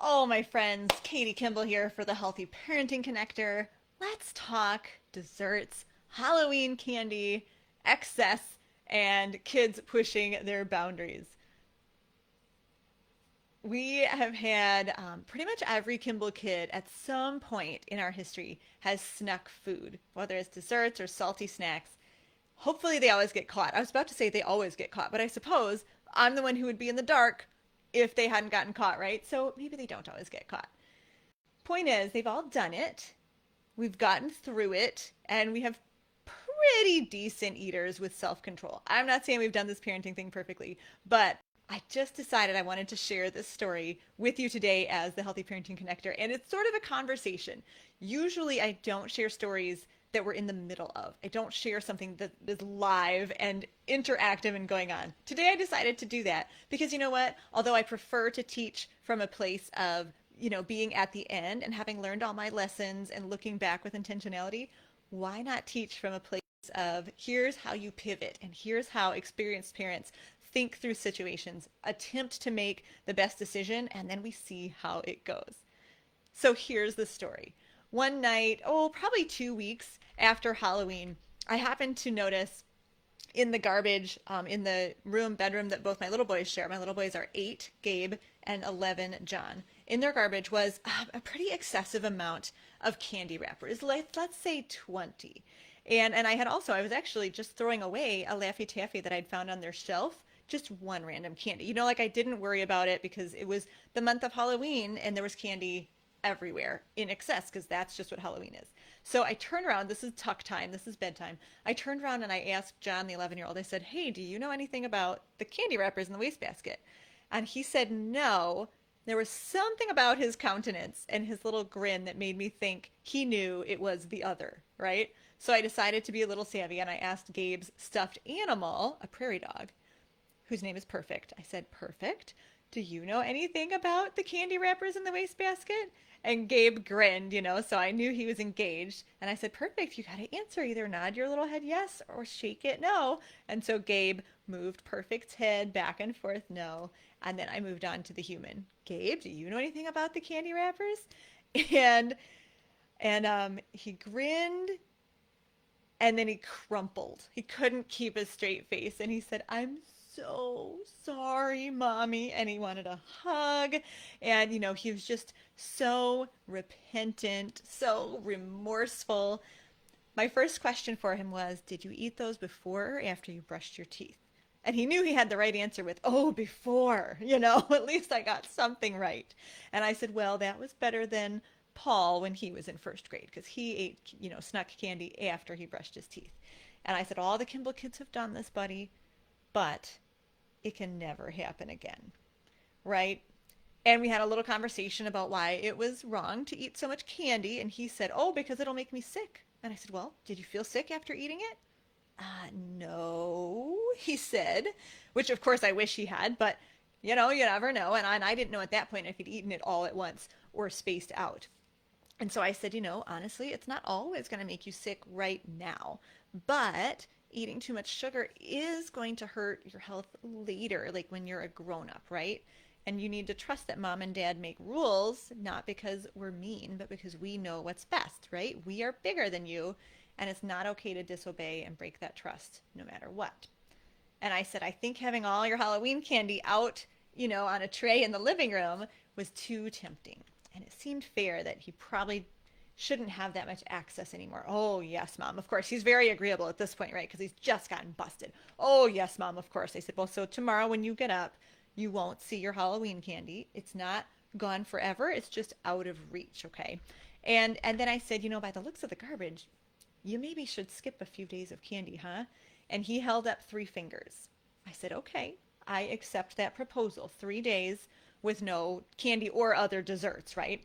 Oh, my friends, Katie Kimball here for the Healthy Parenting Connector. Let's talk desserts, Halloween candy, excess, and kids pushing their boundaries. We have had pretty much every Kimball kid at some point in our history has snuck food, whether it's desserts or salty snacks. Hopefully, they always get caught. I was about to say they always get caught, but I suppose I'm the one who would be in the dark if they hadn't gotten caught, right? So maybe they don't always get caught. Point is, they've all done it. We've gotten through it, and we have pretty decent eaters with self control. I'm not saying we've done this parenting thing perfectly, but I just decided I wanted to share this story with you today as the Healthy Parenting Connector. And it's sort of a conversation. Usually, I don't share stories that we're in the middle of. I don't share something that is live and interactive and going on. Today, I decided to do that because you know what? Although I prefer to teach from a place of being at the end and having learned all my lessons and looking back with intentionality, why not teach from a place of here's how you pivot and here's how experienced parents think through situations, attempt to make the best decision, and then we see how it goes. So here's the story. One night, probably 2 weeks after Halloween, I happened to notice in the garbage in the bedroom that both my little boys share. My little boys are 8, Gabe, and 11, John. In their garbage was a pretty excessive amount of candy wrappers, let's say 20. And I was actually just throwing away a Laffy Taffy that I'd found on their shelf, just one random candy. Like I didn't worry about it because it was the month of Halloween and there was candy everywhere in excess because that's just what Halloween is. So I turned around. This is tuck time. This is bedtime. I turned around and I asked John, the 11-year-old, I said, "Hey, do you know anything about the candy wrappers in the wastebasket?" And he said no. There was something about his countenance and his little grin that made me think he knew it was the other, right? So I decided to be a little savvy and I asked Gabe's stuffed animal, a prairie dog, whose name is Perfect. I said, "Perfect, do you know anything about the candy wrappers in the wastebasket?" And Gabe grinned, so I knew he was engaged. And I said, "Perfect, you got to answer. Either nod your little head yes or shake it no." And so Gabe moved Perfect's head back and forth no. And then I moved on to the human. "Gabe, do you know anything about the candy wrappers?" And he grinned and then he crumpled. He couldn't keep a straight face. And he said, "I'm so sorry, Mommy." And he wanted a hug. And, he was just so repentant, so remorseful. My first question for him was, "Did you eat those before or after you brushed your teeth?" And he knew he had the right answer with, "Oh, before." At least I got something right. And I said, "Well, that was better than Paul when he was in first grade because he ate, snuck candy after he brushed his teeth." And I said, "All the Kimball kids have done this, buddy, but it can never happen again." Right? And we had a little conversation about why it was wrong to eat so much candy. And he said, "Oh, because it'll make me sick." And I said, "Well, did you feel sick after eating it?" No, he said, which of course I wish he had, but you never know. And I didn't know at that point if he'd eaten it all at once or spaced out. And so I said, honestly, it's not always going to make you sick right now, but eating too much sugar is going to hurt your health later, like when you're a grown up, right? And you need to trust that mom and dad make rules, not because we're mean, but because we know what's best, right? We are bigger than you, and it's not okay to disobey and break that trust no matter what. And I said, "I think having all your Halloween candy out, on a tray in the living room was too tempting." And it seemed fair that he probably shouldn't have that much access anymore. "Oh, yes, Mom, of course." He's very agreeable at this point, right? Because he's just gotten busted. "Oh, yes, Mom, of course." I said, "Well, so tomorrow when you get up, you won't see your Halloween candy. It's not gone forever. It's just out of reach, okay?" And then I said, "By the looks of the garbage, you maybe should skip a few days of candy, huh?" And he held up 3 fingers. I said, "Okay, I accept that proposal. 3 days with no candy or other desserts, right?"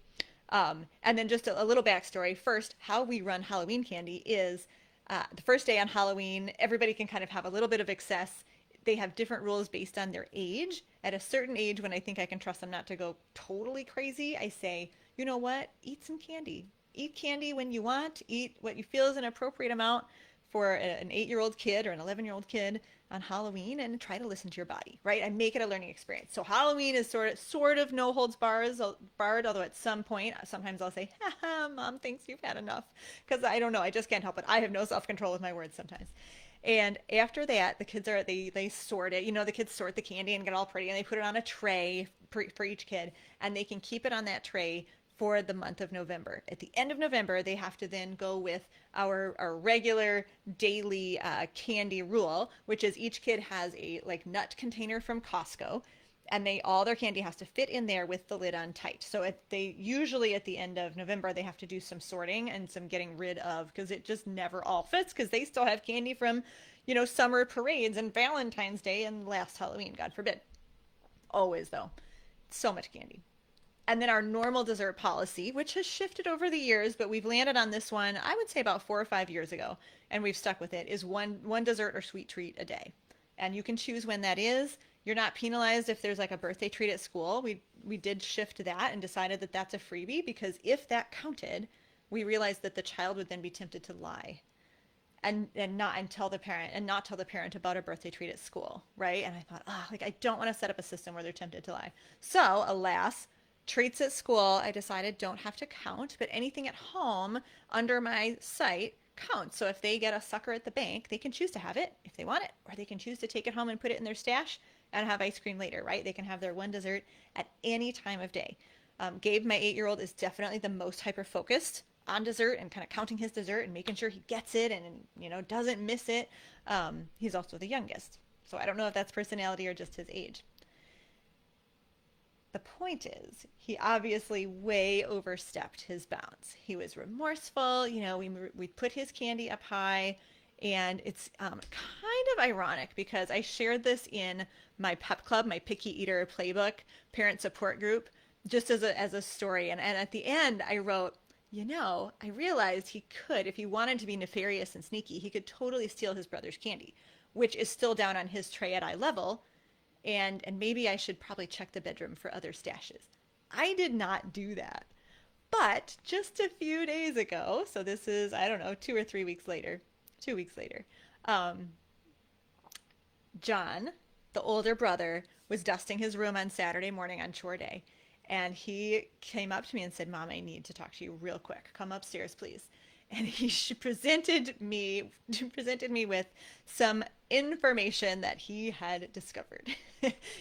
And then just a little backstory. First, how we run Halloween candy is the first day on Halloween, everybody can kind of have a little bit of excess. They have different rules based on their age. At a certain age, when I think I can trust them not to go totally crazy, I say, "You know what? Eat some candy. Eat candy when you want. Eat what you feel is an appropriate amount for an 8-year-old kid or an 11-year-old kid on Halloween and try to listen to your body, right? I make it a learning experience. So Halloween is sort of no holds barred, although at some point sometimes I'll say, "Haha, mom thinks you've had enough," because I don't know, I just can't help it. I have no self-control with my words sometimes. And after that, the kids are they sort it. The kids sort the candy and get all pretty, and they put it on a tray for each kid, and they can keep it on that tray for the month of November. At the end of November, they have to then go with our regular daily candy rule, which is each kid has a like nut container from Costco, and all their candy has to fit in there with the lid on tight. So they usually at the end of November they have to do some sorting and some getting rid of because it just never all fits because they still have candy from summer parades and Valentine's Day and last Halloween, God forbid. Always though, so much candy. And then our normal dessert policy, which has shifted over the years, but we've landed on this one, I would say about 4 or 5 years ago, and we've stuck with it, is one dessert or sweet treat a day. And you can choose when that is. You're not penalized if there's like a birthday treat at school. We did shift that and decided that that's a freebie because if that counted, we realized that the child would then be tempted to lie and tell the parent and not tell the parent about a birthday treat at school, right? And I thought, like I don't want to set up a system where they're tempted to lie. So, alas, treats at school, I decided don't have to count, but anything at home under my site counts. So if they get a sucker at the bank, they can choose to have it if they want it, or they can choose to take it home and put it in their stash and have ice cream later, right? They can have their one dessert at any time of day. Gabe, my 8-year-old, is definitely the most hyper focused on dessert and kind of counting his dessert and making sure he gets it and doesn't miss it. He's also the youngest, so I don't know if that's personality or just his age. The point is, he obviously way overstepped his bounds. He was remorseful. We put his candy up high, and it's kind of ironic because I shared this in my pep club, my picky eater playbook parent support group, just as a story. And at the end, I wrote, I realized he could, if he wanted to be nefarious and sneaky, he could totally steal his brother's candy, which is still down on his tray at eye level, and maybe I should probably check the bedroom for other stashes. I did not do that. But just a few days ago, so this is, I don't know, 2 or 3 weeks later, 2 weeks later, um, John, the older brother, was dusting his room on Saturday morning on chore day. And he came up to me and said, "Mom, I need to talk to you real quick. Come upstairs, please." And he presented me with some information that he had discovered.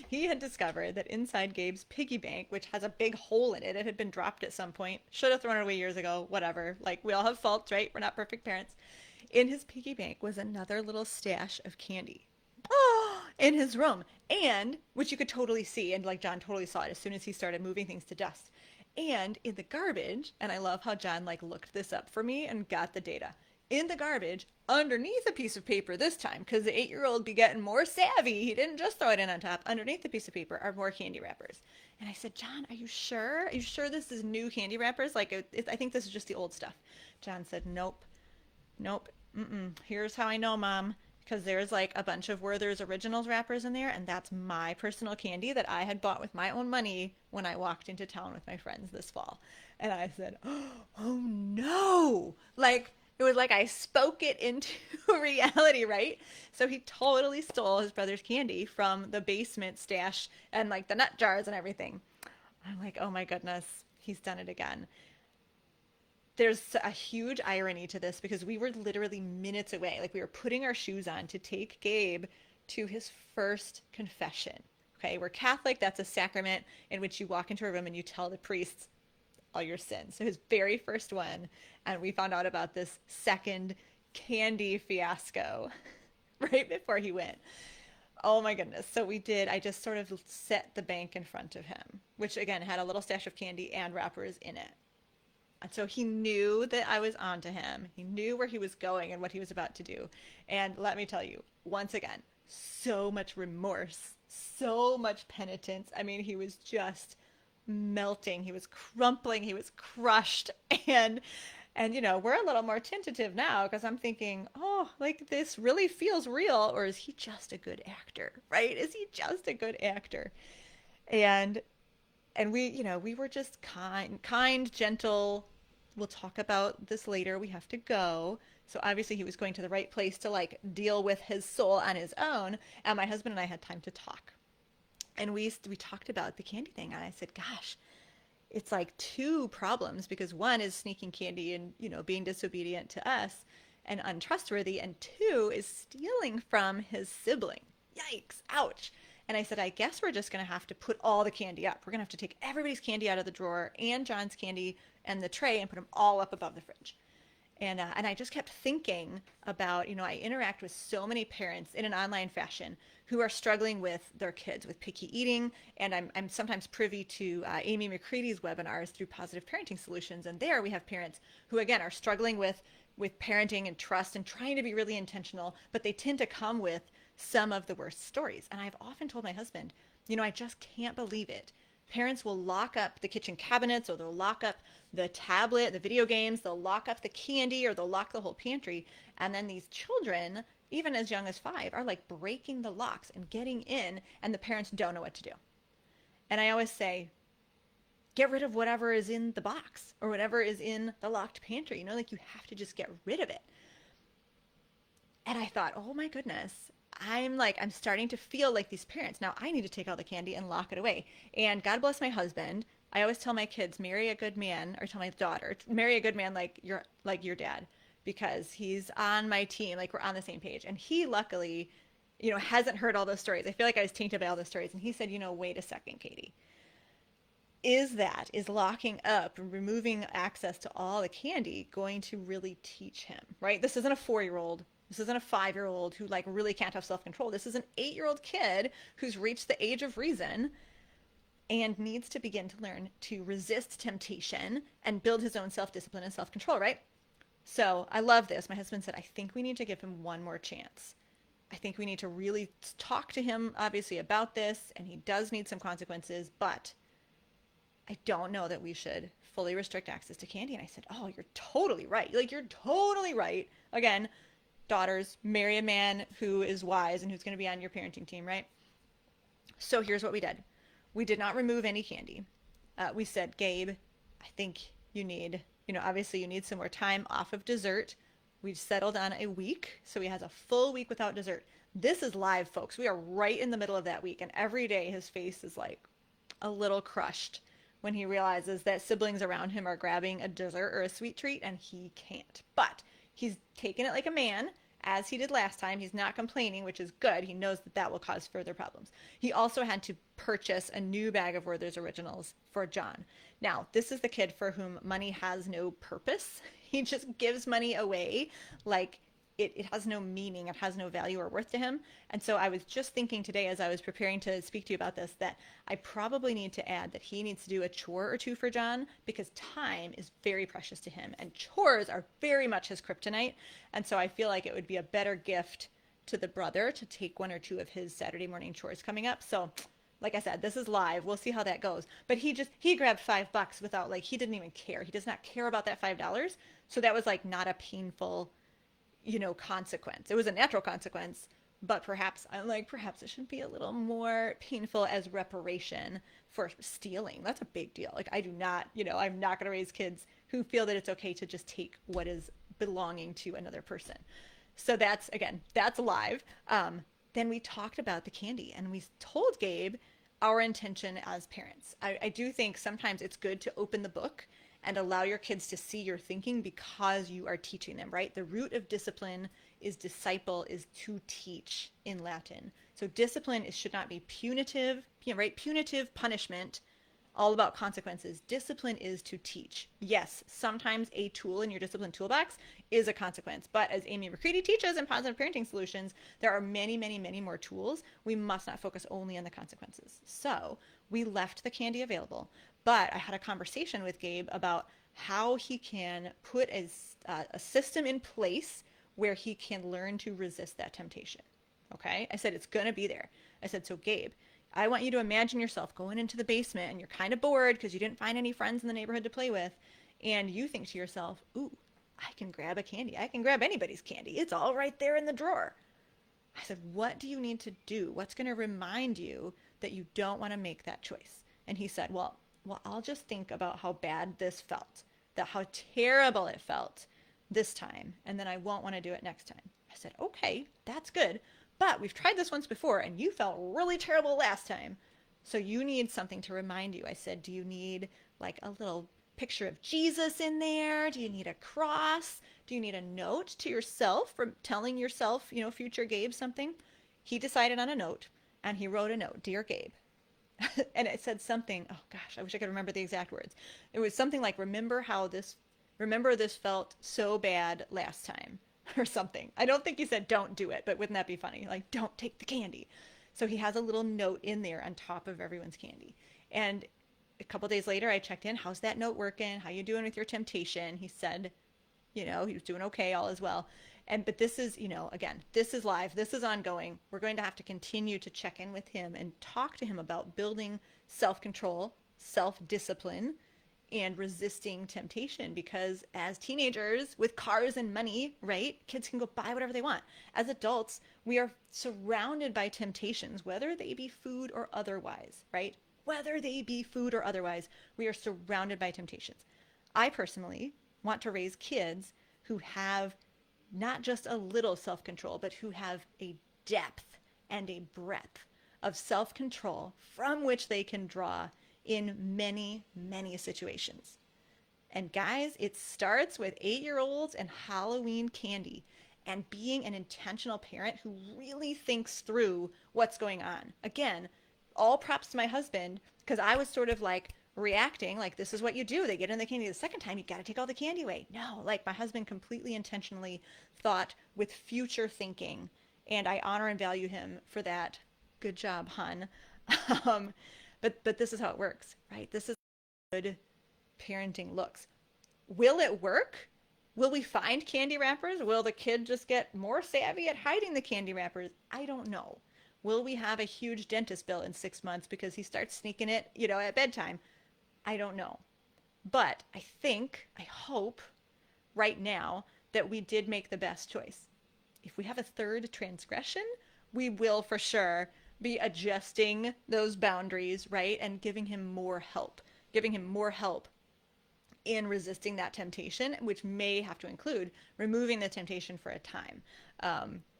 He had discovered that inside Gabe's piggy bank, which has a big hole in it, it had been dropped at some point. Should have thrown it away years ago. Whatever. Like we all have faults, right? We're not perfect parents. In his piggy bank was another little stash of candy. Oh, in his room, and which you could totally see, and like John totally saw it as soon as he started moving things to dust. And in the garbage, and I love how John like looked this up for me and got the data. In the garbage, underneath a piece of paper this time, because the 8-year-old be getting more savvy. He didn't just throw it in on top. Underneath the piece of paper are more candy wrappers. And I said, "John, are you sure? Are you sure this is new candy wrappers? Like, I think this is just the old stuff." John said, "Nope, nope. Here's how I know, Mom. Because there's like a bunch of Werther's Originals wrappers in there, and that's my personal candy that I had bought with my own money when I walked into town with my friends this fall." And I said, "Oh no!" Like it was like I spoke it into reality, right? So he totally stole his brother's candy from the basement stash and like the nut jars and everything. I'm like, "Oh my goodness, he's done it again." There's a huge irony to this because we were literally minutes away. Like we were putting our shoes on to take Gabe to his first confession. Okay, we're Catholic. That's a sacrament in which you walk into a room and you tell the priest all your sins. So his very first one. And we found out about this second candy fiasco right before he went. Oh my goodness. So we did, I just sort of set the bank in front of him, which again had a little stash of candy and wrappers in it. And so he knew that I was onto him. He knew where he was going and what he was about to do. And let me tell you, once again, so much remorse, so much penitence. I mean, he was just melting. He was crumpling. He was crushed. And we're a little more tentative now because I'm thinking, oh, like this really feels real, or is he just a good actor, right? Is he just a good actor? And we were just kind, gentle, we'll talk about this later. We have to go. So obviously he was going to the right place to like deal with his soul on his own. And my husband and I had time to talk. And we talked about the candy thing. And I said, gosh, it's like two problems because one is sneaking candy and, being disobedient to us and untrustworthy. And two is stealing from his sibling. Yikes. Ouch. And I said, I guess we're just going to have to put all the candy up. We're going to have to take everybody's candy out of the drawer and John's candy and the tray and put them all up above the fridge. And I just kept thinking about, I interact with so many parents in an online fashion who are struggling with their kids with picky eating. And I'm sometimes privy to Amy McCready's webinars through Positive Parenting Solutions. And there we have parents who, again, are struggling with parenting and trust and trying to be really intentional, but they tend to come with some of the worst stories. And I've often told my husband, I just can't believe it. Parents will lock up the kitchen cabinets or they'll lock up the tablet, the video games, they'll lock up the candy or they'll lock the whole pantry. And then these children, even as young as 5, are like breaking the locks and getting in and the parents don't know what to do. And I always say, get rid of whatever is in the box or whatever is in the locked pantry. Like you have to just get rid of it. And I thought, oh my goodness, I'm starting to feel like these parents. Now I need to take all the candy and lock it away. And God bless my husband. I always tell my kids, marry a good man, or tell my daughter, marry a good man like your dad, because he's on my team. Like we're on the same page. And he luckily, hasn't heard all those stories. I feel like I was tainted by all those stories. And he said, wait a second, Katie. Is locking up and removing access to all the candy going to really teach him, right? This isn't a 4-year-old. This isn't a 5-year-old who like really can't have self-control. This is an 8-year-old kid who's reached the age of reason and needs to begin to learn to resist temptation and build his own self-discipline and self-control, right? So I love this. My husband said, I think we need to give him one more chance. I think we need to really talk to him, obviously, about this, and he does need some consequences, but I don't know that we should fully restrict access to candy. And I said, oh, you're totally right. Like, you're totally right. Again, daughters, marry a man who is wise and who's going to be on your parenting team, right? So here's what we did. We did not remove any candy. We said, Gabe, I think you need, obviously you need some more time off of dessert. We settled on a week. So he has a full week without dessert. This is live, folks. We are right in the middle of that week. And every day his face is like a little crushed when he realizes that siblings around him are grabbing a dessert or a sweet treat and he can't. But he's taken it like a man, as he did last time. He's not complaining, which is good. He knows that that will cause further problems. He also had to purchase a new bag of Werther's Originals for John. Now, this is the kid for whom money has no purpose. He just gives money away like it has no meaning, it has no value or worth to him. And so I was just thinking today as I was preparing to speak to you about this, that I probably need to add that he needs to do a chore or two for John, because time is very precious to him and chores are very much his kryptonite. And so I feel like it would be a better gift to the brother to take 1 or 2 of his Saturday morning chores coming up. So like I said, this is live. We'll see how that goes. But he grabbed $5 without, like, he didn't even care. He does not care about that $5. So that was like not a painful, consequence. It was a natural consequence, but perhaps it should be a little more painful as reparation for stealing. That's a big deal. Like, I do not, I'm not going to raise kids who feel that it's okay to just take what is belonging to another person. So that's live. Then we talked about the candy and we told Gabe our intention as parents. I do think sometimes it's good to open the book and allow your kids to see your thinking because you are teaching them, right? The root of discipline is disciple, is to teach in Latin. So discipline should not be punitive, right? Punitive punishment, all about consequences. Discipline is to teach. Yes, sometimes a tool in your discipline toolbox is a consequence, but as Amy McCready teaches in Positive Parenting Solutions, there are many, many, many more tools. We must not focus only on the consequences. So we left the candy available. But I had a conversation with Gabe about how he can put a system in place where he can learn to resist that temptation. Okay? I said, it's going to be there. I said, so Gabe, I want you to imagine yourself going into the basement and you're kind of bored because you didn't find any friends in the neighborhood to play with. And you think to yourself, ooh, I can grab a candy. I can grab anybody's candy. It's all right there in the drawer. I said, what do you need to do? What's going to remind you that you don't want to make that choice? And he said, well, I'll just think about how bad this felt. how terrible it felt this time, and then I won't want to do it next time. I said, okay, that's good. But we've tried this once before, and you felt really terrible last time. So you need something to remind you. I said, do you need like a little picture of Jesus in there? Do you need a cross? Do you need a note to yourself from telling yourself, future Gabe something? He decided on a note and he wrote a note, Dear Gabe. And it said something, oh gosh, I wish I could remember the exact words. It was something like, remember this felt so bad last time or something. I don't think he said don't do it, but wouldn't that be funny? Like, don't take the candy. So he has a little note in there on top of everyone's candy. And a couple days later, I checked in. How's that note working? How you doing with your temptation? He said, he was doing okay, all is well. But this is, again, this is live. This is ongoing. We're going to have to continue to check in with him and talk to him about building self-control, self-discipline, and resisting temptation, because as teenagers with cars and money, right, kids can go buy whatever they want. As adults, we are surrounded by temptations, whether they be food or otherwise, right? Whether they be food or otherwise, we are surrounded by temptations. I personally want to raise kids who have not just a little self-control, but who have a depth and a breadth of self-control from which they can draw in many, many situations. And guys, it starts with 8-year-olds and Halloween candy and being an intentional parent who really thinks through what's going on. Again, all props to my husband, because I was sort of like reacting like, this is what you do. They get in the candy the second time, you got to take all the candy away. No, like my husband completely intentionally thought with future thinking, and I honor and value him for that. Good job, hun. Um, but this is how it works, right? This is how good parenting looks. Will it work? Will we find candy wrappers? Will the kid just get more savvy at hiding the candy wrappers? I don't know. Will we have a huge dentist bill in 6 months because he starts sneaking it, at bedtime? I don't know. But I hope right now that we did make the best choice. If we have a third transgression, we will for sure be adjusting those boundaries, right? And giving him more help in resisting that temptation, which may have to include removing the temptation for a time.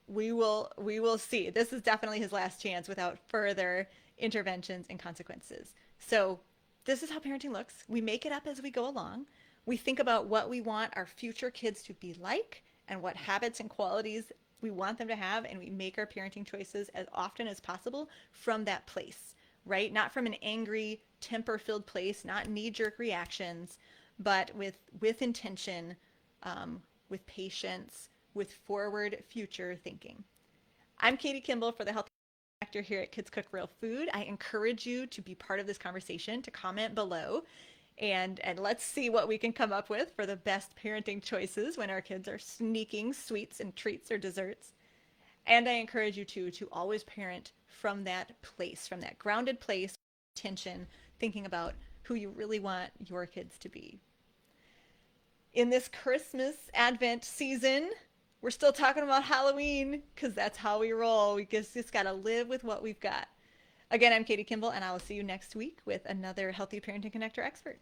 We will see. This is definitely his last chance without further interventions and consequences. So this is how parenting looks. We make it up as we go along. We think about what we want our future kids to be like and what habits and qualities we want them to have, and we make our parenting choices as often as possible from that place, right? Not from an angry, temper-filled place, not knee-jerk reactions, but with intention, with patience, with forward future thinking. I'm Katie Kimball for the Healthy Factor here at Kids Cook Real Food. I encourage you to be part of this conversation, to comment below, and let's see what we can come up with for the best parenting choices when our kids are sneaking sweets and treats or desserts. And I encourage you to always parent from that place, from that grounded place, tension, thinking about who you really want your kids to be. In this Christmas Advent season, we're still talking about Halloween because that's how we roll. We just got to live with what we've got. Again, I'm Katie Kimball, and I will see you next week with another Healthy Parenting Connector expert.